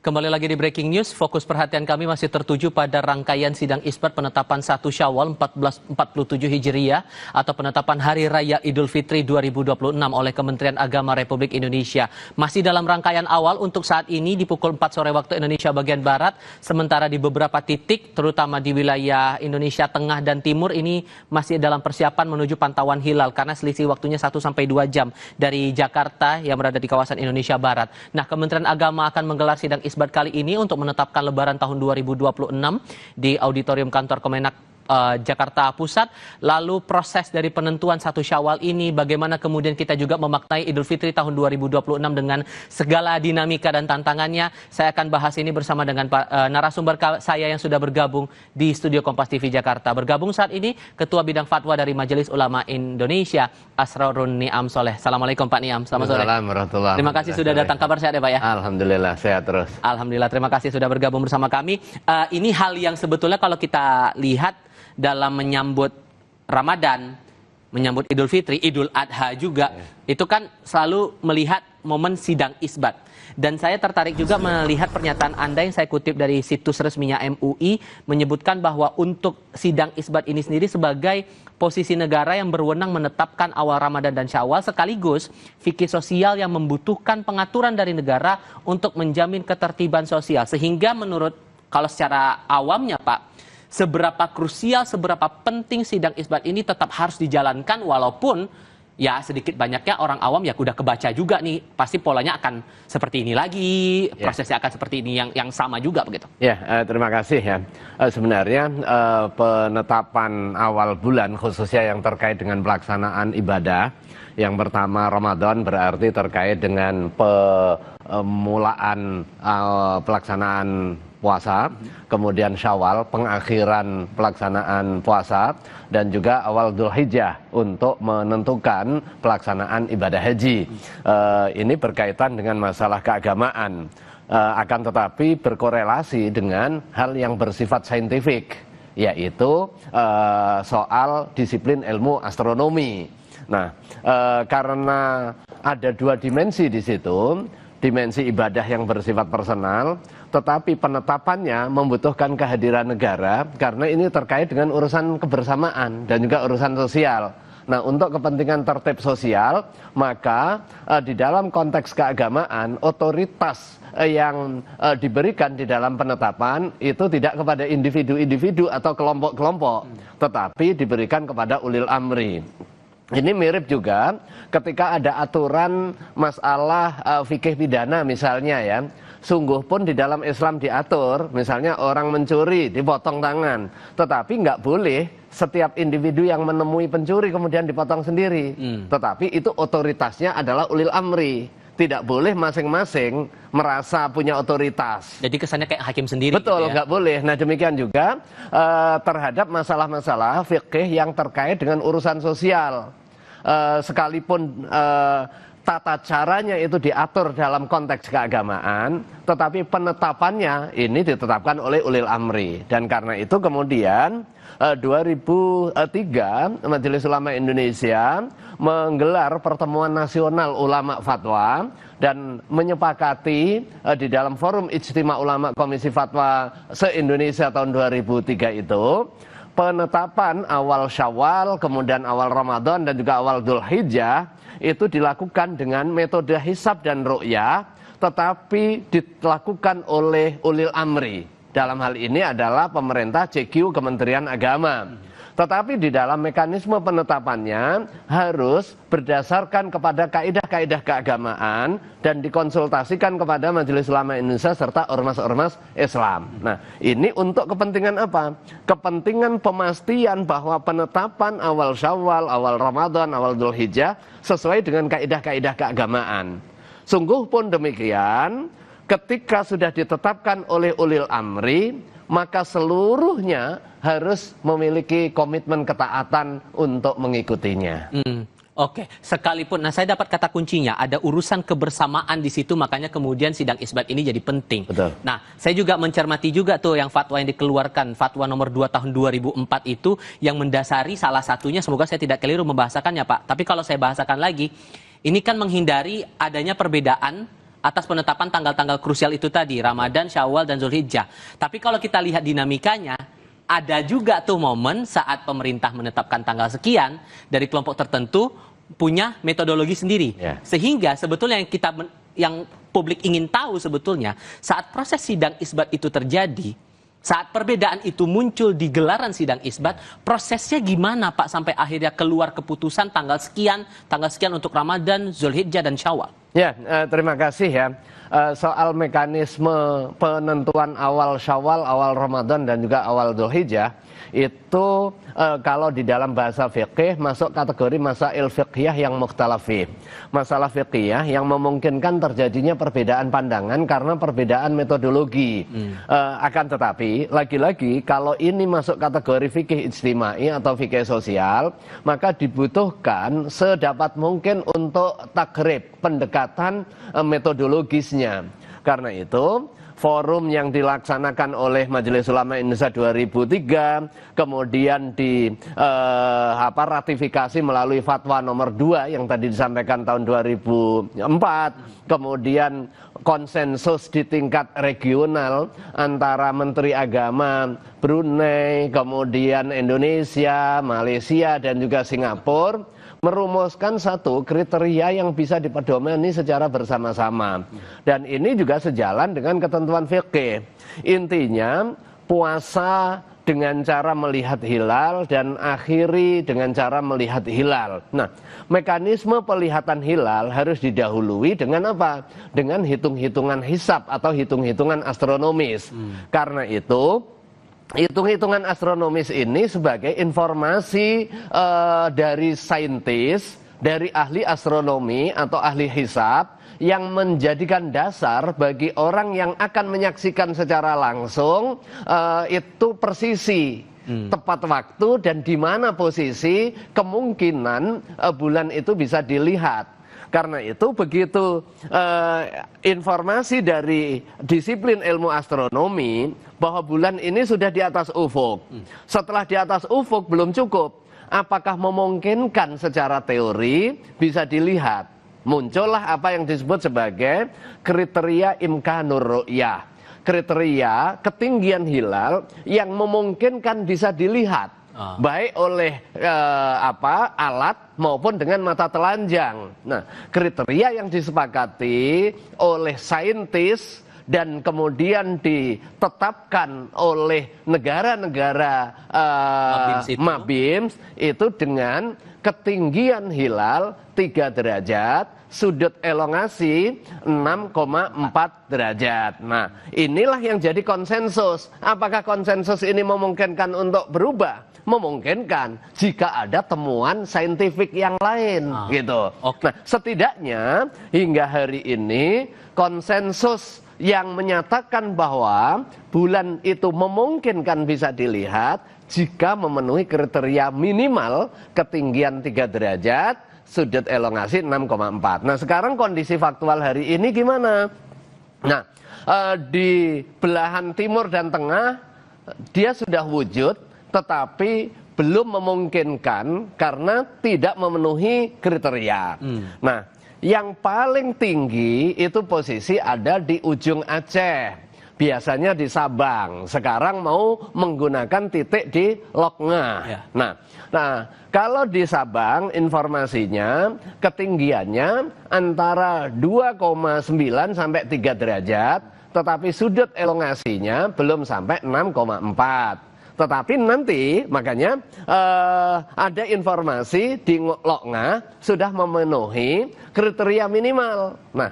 Kembali lagi di Breaking News, fokus perhatian kami masih tertuju pada rangkaian sidang isbat penetapan 1 Syawal 1447 Hijriah atau penetapan Hari Raya Idul Fitri 2026 oleh Kementerian Agama Republik Indonesia. Masih dalam rangkaian awal untuk saat ini di pukul 4 sore waktu Indonesia bagian Barat, sementara di beberapa titik, terutama di wilayah Indonesia Tengah dan Timur, ini masih dalam persiapan menuju pantauan hilal karena selisih waktunya 1-2 jam dari Jakarta yang berada di kawasan Indonesia Barat. Nah, Kementerian Agama akan menggelar sidang isbat kali ini untuk menetapkan Lebaran tahun 2026 di Auditorium Kantor Kemenak Jakarta Pusat. Lalu proses dari penentuan 1 Syawal ini, bagaimana kemudian kita juga memaknai Idul Fitri tahun 2026 dengan segala dinamika dan tantangannya. Saya akan bahas ini bersama dengan narasumber saya yang sudah bergabung di Studio Kompas TV Jakarta. Bergabung saat ini Ketua Bidang Fatwa dari Majelis Ulama Indonesia, Asrorun Niam Soleh. Assalamualaikum Pak Niam, selamat sore. Terima kasih sudah datang. Kabar sehat ya Pak ya? Alhamdulillah sehat terus. Alhamdulillah, terima kasih sudah bergabung bersama kami. Ini hal yang sebetulnya kalau kita lihat dalam menyambut Ramadan, menyambut Idul Fitri, Idul Adha juga, itu kan selalu melihat momen sidang isbat. Dan saya tertarik juga melihat pernyataan Anda yang saya kutip dari situs resminya MUI, menyebutkan bahwa untuk sidang isbat ini sendiri sebagai posisi negara yang berwenang menetapkan awal Ramadan dan Syawal, sekaligus fikih sosial yang membutuhkan pengaturan dari negara untuk menjamin ketertiban sosial. Sehingga menurut, kalau secara awamnya Pak, seberapa krusial, seberapa penting sidang isbat ini tetap harus dijalankan, walaupun ya sedikit banyaknya orang awam ya udah kebaca juga nih, pasti polanya akan seperti ini lagi, prosesnya akan seperti ini yang sama juga begitu. Ya, terima kasih ya. Sebenarnya penetapan awal bulan khususnya yang terkait dengan pelaksanaan ibadah, yang pertama Ramadan berarti terkait dengan pemulaan pelaksanaan puasa, kemudian Syawal, pengakhiran pelaksanaan puasa, dan juga awal Dzulhijjah untuk menentukan pelaksanaan ibadah haji. Ini berkaitan dengan masalah keagamaan, akan tetapi berkorelasi dengan hal yang bersifat saintifik, yaitu soal disiplin ilmu astronomi. Nah, karena ada dua dimensi di situ, dimensi ibadah yang bersifat personal, tetapi penetapannya membutuhkan kehadiran negara karena ini terkait dengan urusan kebersamaan dan juga urusan sosial. Nah, untuk kepentingan tertib sosial, maka di dalam konteks keagamaan, otoritas yang diberikan di dalam penetapan itu tidak kepada individu-individu atau kelompok-kelompok, tetapi diberikan kepada ulil amri. Ini mirip juga ketika ada aturan masalah fikih pidana misalnya ya. Sungguh pun di dalam Islam diatur, misalnya orang mencuri dipotong tangan, tetapi nggak boleh setiap individu yang menemui pencuri kemudian dipotong sendiri. Tetapi itu otoritasnya adalah ulil amri. Tidak boleh masing-masing merasa punya otoritas. Jadi kesannya kayak hakim sendiri. Betul, gitu ya? nggak boleh. Nah, demikian juga terhadap masalah-masalah fikih yang terkait dengan urusan sosial. Sekalipun tata caranya itu diatur dalam konteks keagamaan, tetapi penetapannya ini ditetapkan oleh ulil amri. Dan karena itu kemudian 2003 Majelis Ulama Indonesia menggelar pertemuan nasional ulama fatwa dan menyepakati di dalam forum Ijtima Ulama Komisi Fatwa se-Indonesia tahun 2003 itu penetapan awal Syawal, kemudian awal Ramadan dan juga awal Dzulhijjah itu dilakukan dengan metode hisab dan ru'yah, tetapi dilakukan oleh ulil amri. Dalam hal ini adalah pemerintah CQ Kementerian Agama. Tetapi di dalam mekanisme penetapannya harus berdasarkan kepada kaidah-kaidah keagamaan dan dikonsultasikan kepada Majelis Ulama Indonesia serta ormas-ormas Islam. Nah, ini untuk kepentingan apa? Kepentingan pemastian bahwa penetapan awal Syawal, awal Ramadan, awal Dzulhijjah sesuai dengan kaidah-kaidah keagamaan. Sungguh pun demikian, ketika sudah ditetapkan oleh ulil amri, maka seluruhnya harus memiliki komitmen ketaatan untuk mengikutinya. Oke, sekalipun, nah saya dapat kata kuncinya, ada urusan kebersamaan di situ, makanya kemudian sidang isbat ini jadi penting. Betul. Nah, saya juga mencermati juga tuh yang fatwa yang dikeluarkan, fatwa nomor 2 tahun 2004 itu, yang mendasari salah satunya, semoga saya tidak keliru membahasakannya Pak, tapi kalau saya bahasakan lagi, ini kan menghindari adanya perbedaan atas penetapan tanggal-tanggal krusial itu tadi, Ramadan, Syawal, dan Zulhijjah. Tapi kalau kita lihat dinamikanya, ada juga tuh momen saat pemerintah menetapkan tanggal sekian dari kelompok tertentu punya metodologi sendiri. Sehingga sebetulnya yang publik ingin tahu sebetulnya saat proses sidang isbat itu terjadi, saat perbedaan itu muncul di gelaran sidang isbat, prosesnya gimana Pak sampai akhirnya keluar keputusan tanggal sekian untuk Ramadan, Zulhijjah, dan Syawal? Ya, terima kasih ya. Soal mekanisme penentuan awal Syawal, awal Ramadan, dan juga awal Dzulhijjah itu kalau di dalam bahasa fikih masuk kategori masail fiqhiyah yang mukhtalafi. Masalah fiqhiyah yang memungkinkan terjadinya perbedaan pandangan karena perbedaan metodologi. Akan tetapi lagi-lagi kalau ini masuk kategori fikih ijtimai atau fikih sosial, maka dibutuhkan sedapat mungkin untuk takrib, pendekatan metodologisnya. Karena itu forum yang dilaksanakan oleh Majelis Ulama Indonesia 2003, kemudian ratifikasi melalui fatwa nomor 2 yang tadi disampaikan tahun 2004, kemudian konsensus di tingkat regional antara Menteri Agama Brunei, kemudian Indonesia, Malaysia, dan juga Singapura, merumuskan satu kriteria yang bisa dipedomani secara bersama-sama. Dan ini juga sejalan dengan ketentuan fikih. Intinya puasa dengan cara melihat hilal dan akhiri dengan cara melihat hilal. Nah, mekanisme pelihatan hilal harus didahului dengan apa? Dengan hitung-hitungan hisab atau hitung-hitungan astronomis. Karena itu hitung-hitungan astronomis ini sebagai informasi dari saintis, dari ahli astronomi atau ahli hisab yang menjadikan dasar bagi orang yang akan menyaksikan secara langsung itu persisi, tepat waktu dan di mana posisi kemungkinan bulan itu bisa dilihat. Karena itu begitu informasi dari disiplin ilmu astronomi bahwa bulan ini sudah di atas ufuk. Setelah di atas ufuk belum cukup. Apakah memungkinkan secara teori bisa dilihat? Muncullah apa yang disebut sebagai kriteria imkanur ru'yah. Kriteria ketinggian hilal yang memungkinkan bisa dilihat. Baik oleh alat maupun dengan mata telanjang. Nah, kriteria yang disepakati oleh saintis dan kemudian ditetapkan oleh negara-negara Mabims itu dengan ketinggian hilal 3 derajat, sudut elongasi 6,4 derajat. Nah, inilah yang jadi konsensus. Apakah konsensus ini memungkinkan untuk berubah? Memungkinkan jika ada temuan saintifik yang lain, gitu. Nah, setidaknya hingga hari ini konsensus yang menyatakan bahwa bulan itu memungkinkan bisa dilihat jika memenuhi kriteria minimal ketinggian 3 derajat, sudut elongasi 6,4. Nah, sekarang kondisi faktual hari ini gimana? Nah, di belahan timur dan tengah dia sudah wujud, tetapi belum memungkinkan karena tidak memenuhi kriteria. Nah, yang paling tinggi itu posisi ada di ujung Aceh, biasanya di Sabang. Sekarang mau menggunakan titik di Lokngah. Nah, kalau di Sabang informasinya ketinggiannya antara 2,9 sampai 3 derajat, tetapi sudut elongasinya belum sampai 6,4. Tetapi nanti makanya ada informasi di Lokngah sudah memenuhi kriteria minimal. Nah,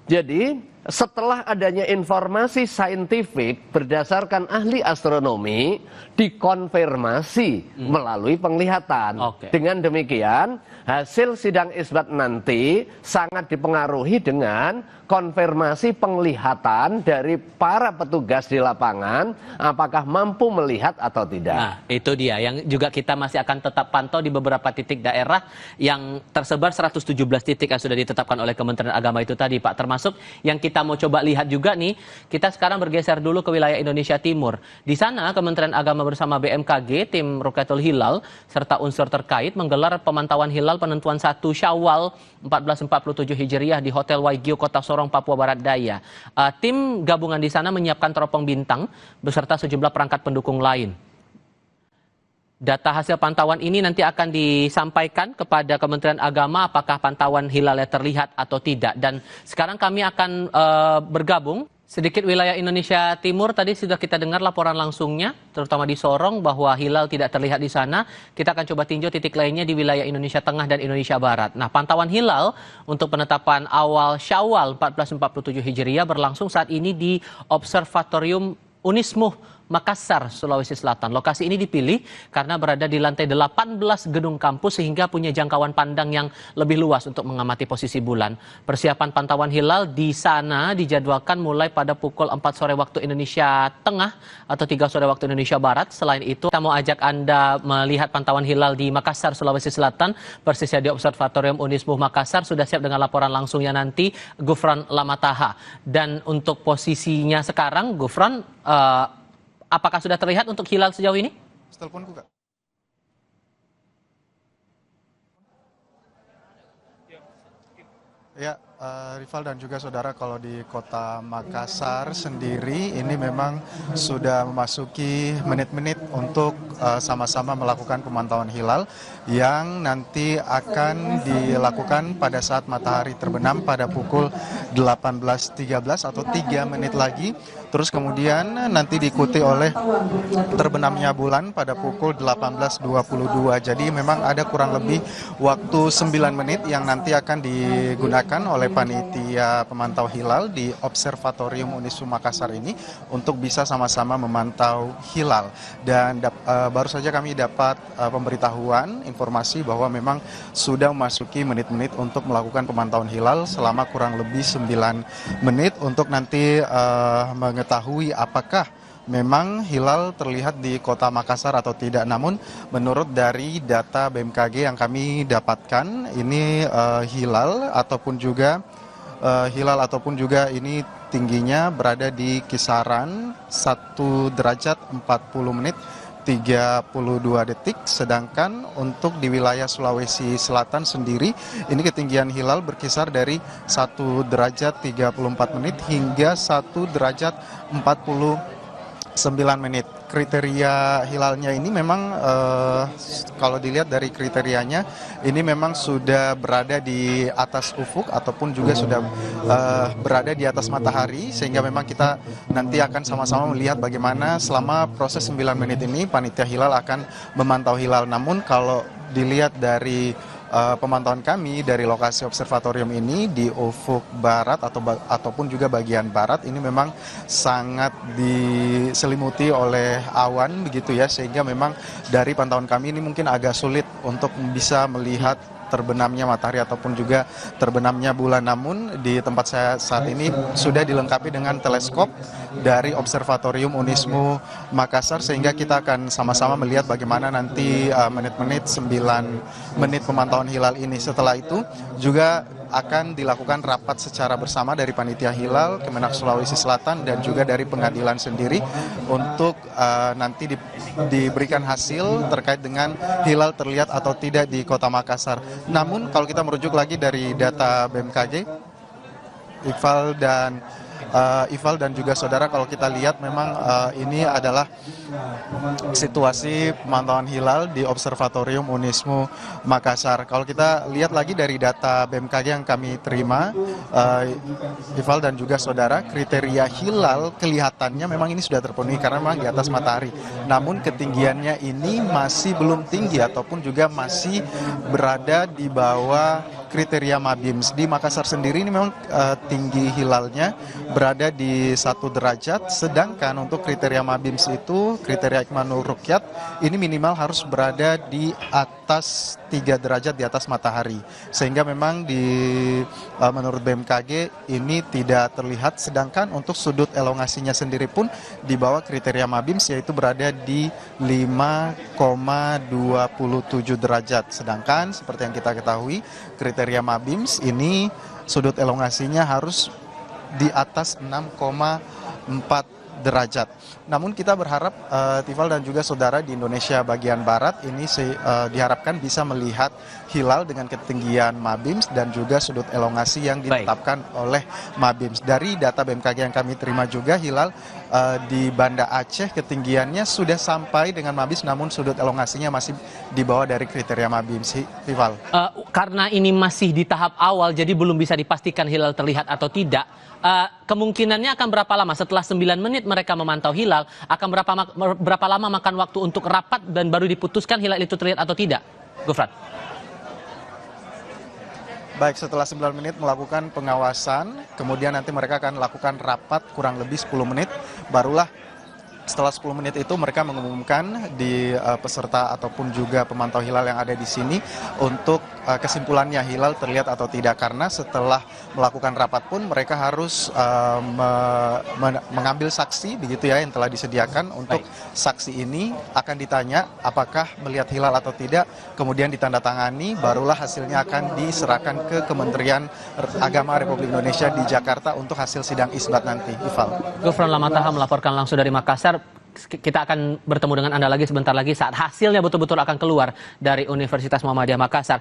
jadi setelah adanya informasi saintifik berdasarkan ahli astronomi dikonfirmasi melalui penglihatan. Dengan demikian hasil sidang isbat nanti sangat dipengaruhi dengan konfirmasi penglihatan dari para petugas di lapangan apakah mampu melihat atau tidak. Nah, itu dia yang juga kita masih akan tetap pantau di beberapa titik daerah yang tersebar 117 titik yang sudah ditetapkan oleh Kementerian Agama itu tadi, Pak. Termasuk yang kita kita mau coba lihat juga nih, kita sekarang bergeser dulu ke wilayah Indonesia Timur. Di sana Kementerian Agama bersama BMKG, tim Rukyatul Hilal, serta unsur terkait menggelar pemantauan hilal penentuan 1 Syawal 1447 Hijriah di Hotel Waigeo, Kota Sorong, Papua Barat Daya. Tim gabungan di sana menyiapkan teropong bintang beserta sejumlah perangkat pendukung lain. Data hasil pantauan ini nanti akan disampaikan kepada Kementerian Agama apakah pantauan hilalnya terlihat atau tidak. Dan sekarang kami akan bergabung sedikit wilayah Indonesia Timur. Tadi sudah kita dengar laporan langsungnya, terutama di Sorong, bahwa hilal tidak terlihat di sana. Kita akan coba tinjau titik lainnya di wilayah Indonesia Tengah dan Indonesia Barat. Nah, pantauan hilal untuk penetapan awal Syawal 1447 Hijriah berlangsung saat ini di Observatorium Unismuh Makassar, Sulawesi Selatan. Lokasi ini dipilih karena berada di lantai 18 gedung kampus sehingga punya jangkauan pandang yang lebih luas untuk mengamati posisi bulan. Persiapan pantauan hilal di sana dijadwalkan mulai pada pukul 4 sore waktu Indonesia Tengah atau 3 sore waktu Indonesia Barat. Selain itu, kita mau ajak Anda melihat pantauan hilal di Makassar, Sulawesi Selatan, persisnya di Observatorium Unismuh Makassar. Sudah siap dengan laporan langsungnya nanti Gufron Lamataha. Dan untuk posisinya sekarang, Gufron, apakah sudah terlihat untuk hilal sejauh ini? Teleponku, Kak. Ya, Rival dan juga saudara, kalau di kota Makassar sendiri ini memang sudah memasuki menit-menit untuk sama-sama melakukan pemantauan hilal yang nanti akan dilakukan pada saat matahari terbenam pada pukul 18.13 atau 3 menit lagi. Terus kemudian nanti diikuti oleh terbenamnya bulan pada pukul 18.22. Jadi memang ada kurang lebih waktu 9 menit yang nanti akan digunakan oleh panitia pemantau hilal di Observatorium Unismuh Makassar ini untuk bisa sama-sama memantau hilal. Dan baru saja kami dapat pemberitahuan informasi bahwa memang sudah memasuki menit-menit untuk melakukan pemantauan hilal selama kurang lebih 9 menit untuk nanti mengetahui apakah memang hilal terlihat di kota Makassar atau tidak. Namun menurut dari data BMKG yang kami dapatkan, ini hilal ataupun juga ini tingginya berada di kisaran 1 derajat 40 menit 32 detik, sedangkan untuk di wilayah Sulawesi Selatan sendiri ini ketinggian hilal berkisar dari 1 derajat 34 menit hingga 1 derajat 49 menit. Kriteria hilalnya ini memang kalau dilihat dari kriterianya ini memang sudah berada di atas ufuk ataupun juga sudah berada di atas matahari, sehingga memang kita nanti akan sama-sama melihat bagaimana selama proses 9 menit ini panitia hilal akan memantau hilal. Namun kalau dilihat dari pemantauan kami dari lokasi observatorium ini di ufuk barat ataupun juga bagian barat ini memang sangat diselimuti oleh awan begitu ya, sehingga memang dari pantauan kami ini mungkin agak sulit untuk bisa melihat terbenamnya matahari ataupun juga terbenamnya bulan. Namun di tempat saya saat ini sudah dilengkapi dengan teleskop dari Observatorium Unismuh Makassar, sehingga kita akan sama-sama melihat bagaimana nanti menit-menit 9 menit pemantauan hilal ini. Setelah itu juga akan dilakukan rapat secara bersama dari panitia hilal, Kemenak Sulawesi Selatan dan juga dari pengadilan sendiri untuk nanti diberikan hasil terkait dengan hilal terlihat atau tidak di kota Makassar. Namun kalau kita merujuk lagi dari data BMKG, Iqbal dan juga saudara, kalau kita lihat memang ini adalah situasi pemantauan hilal di Observatorium Unismuh Makassar. Kalau kita lihat lagi dari data BMKG yang kami terima, Iqbal dan juga saudara, kriteria hilal kelihatannya memang ini sudah terpenuhi karena memang di atas matahari. Namun ketinggiannya ini masih belum tinggi ataupun juga masih berada di bawah kriteria Mabims. Di Makassar sendiri ini memang tinggi hilalnya berada di 1 derajat, sedangkan untuk kriteria Mabims itu, kriteria Ikmanul Rukyat, ini minimal harus berada di atas 3 derajat di atas matahari. Sehingga memang menurut BMKG ini tidak terlihat, sedangkan untuk sudut elongasinya sendiri pun di bawah kriteria Mabims, yaitu berada di 5,27 derajat. Sedangkan seperti yang kita ketahui, kriteria Mabims ini sudut elongasinya harus di atas 6,4 derajat. Namun kita berharap Tifal dan juga saudara di Indonesia bagian barat ini diharapkan bisa melihat hilal dengan ketinggian Mabims dan juga sudut elongasi yang ditetapkan oleh Mabims. Dari data BMKG yang kami terima juga hilal di Banda Aceh ketinggiannya sudah sampai dengan Mabims, namun sudut elongasinya masih di bawah dari kriteria Mabims. Tifal. Karena ini masih di tahap awal, jadi belum bisa dipastikan hilal terlihat atau tidak. Kemungkinannya akan berapa lama setelah 9 menit mereka memantau hilal, akan berapa lama makan waktu untuk rapat dan baru diputuskan hilal itu terlihat atau tidak? Gufran. Baik, setelah 9 menit melakukan pengawasan, kemudian nanti mereka akan lakukan rapat kurang lebih 10 menit, barulah setelah 10 menit itu mereka mengumumkan di peserta ataupun juga pemantau hilal yang ada di sini untuk kesimpulannya hilal terlihat atau tidak, karena setelah melakukan rapat pun mereka harus mengambil saksi begitu ya yang telah disediakan. Untuk saksi ini akan ditanya apakah melihat hilal atau tidak, kemudian ditandatangani, barulah hasilnya akan diserahkan ke Kementerian Agama Republik Indonesia di Jakarta untuk hasil sidang isbat nanti. Ival. Gufran Lamataha melaporkan langsung dari Makassar. Kita akan bertemu dengan Anda lagi sebentar lagi saat hasilnya betul-betul akan keluar dari Universitas Muhammadiyah Makassar.